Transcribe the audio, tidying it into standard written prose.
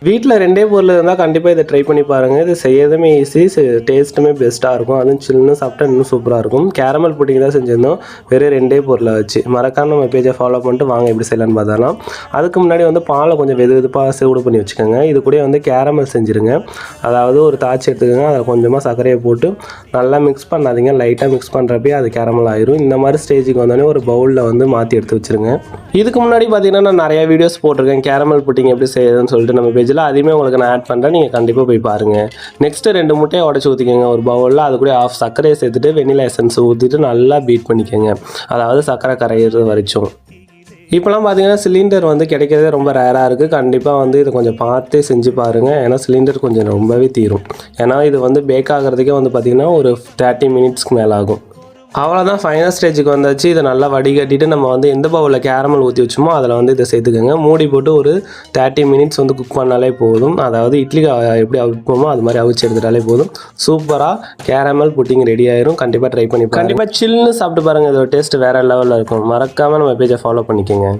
வீட்டில் 2 பொருள் இருந்தால் கண்டிப்பாக இதை ட்ரை பண்ணி பாருங்கள். இது செய்யறதுமே ஈஸி, டேஸ்ட்டுமே பெஸ்ட்டாக இருக்கும். அதுவும் சில்லுன்னு சாப்பிட்டா இன்னும் சூப்பராக இருக்கும். கேரமல் புட்டிங் தான் செஞ்சுருந்தோம் வெறும் 2 பொருளை வச்சு. மறக்காம நம்ம பேஜை ஃபாலோ பண்ணிட்டு வாங்க எப்படி செய்யலான்னு பார்த்தலாம். அதுக்கு முன்னாடி வந்து பாலை கொஞ்சம் வெதுப்பாக சூடு பண்ணி வச்சுக்கோங்க. இது கூட வந்து கேரமல் செஞ்சுருங்க. அதாவது ஒரு தாச்சி எடுத்துக்கோங்க, அதில் கொஞ்சமாக சர்க்கரையை போட்டு நல்லா மிக்ஸ் பண்ணாதீங்க. லைட்டாக மிக்ஸ் பண்ணுறப்பே அது கேரமல் ஆயிரும். இந்த மாதிரி ஸ்டேஜுக்கு வந்தோடனே ஒரு பவுலில் வந்து மாற்றி எடுத்து வச்சுருங்க. இதுக்கு முன்னாடி பார்த்தீங்கன்னா நான் நிறையா வீடியோஸ் போட்டிருக்கேன் கேரமல் புட்டிங் எப்படி செய்யுதுன்னு சொல்லிட்டு நம்ம பேஜ் அதையுமே உங்களுக்கு நான் ஆட் பண்ணுறேன். நீங்கள் கண்டிப்பாக போய் பாருங்கள். நெக்ஸ்ட்டு 2 முட்டையை உடச்சி ஊற்றிக்கோங்க ஒரு பவுலில். அது கூட ஆஃப் சர்க்கரையை சேர்த்துட்டு வெண்ணிலா எசன்ஸ் ஊற்றிட்டு நல்லா பீட் பண்ணிக்கோங்க. அதாவது சர்க்கரை கரையிறது வரைக்கும். இப்போலாம் பார்த்தீங்கன்னா சிலிண்டர் வந்து கிடைக்கிறதே ரொம்ப ரேராக இருக்குது. கண்டிப்பாக வந்து இதை கொஞ்சம் பார்த்து செஞ்சு பாருங்கள். ஏன்னா சிலிண்டர் கொஞ்சம் ரொம்பவே தீரும். ஏன்னா இது வந்து பேக் ஆகிறதுக்கே வந்து பார்த்திங்கன்னா ஒரு 30 மினிட்ஸ்க்கு மேலே ஆகும். அவ்வளோதான், ஃபைனல் ஸ்டேஜுக்கு வந்தாச்சு. இதை நல்லா வடிகட்டிட்டு நம்ம வந்து எந்த பவுலில் கேரமல் ஊற்றி வச்சோமோ அதில் வந்து இதை சேர்த்துக்கோங்க. மூடி போட்டு ஒரு 30 மினிட்ஸ் வந்து குக் பண்ணாலே போதும். அதாவது இட்லி எப்படி அவிப்போமோ அது மாதிரி அவிச்சு எடுத்துட்டாலே போதும். சூப்பராக கேரமல் புட்டிங் ரெடி ஆயிரும். கண்டிப்பாக ட்ரை பண்ணி கண்டிப்பாக சில்லுன்னு சாப்பிட்டு பாருங்கள். இதோட டேஸ்ட் வேறு லெவலில் இருக்கும். மறக்காமல் நம்ம பேஜை ஃபாலோ பண்ணிக்கோங்க.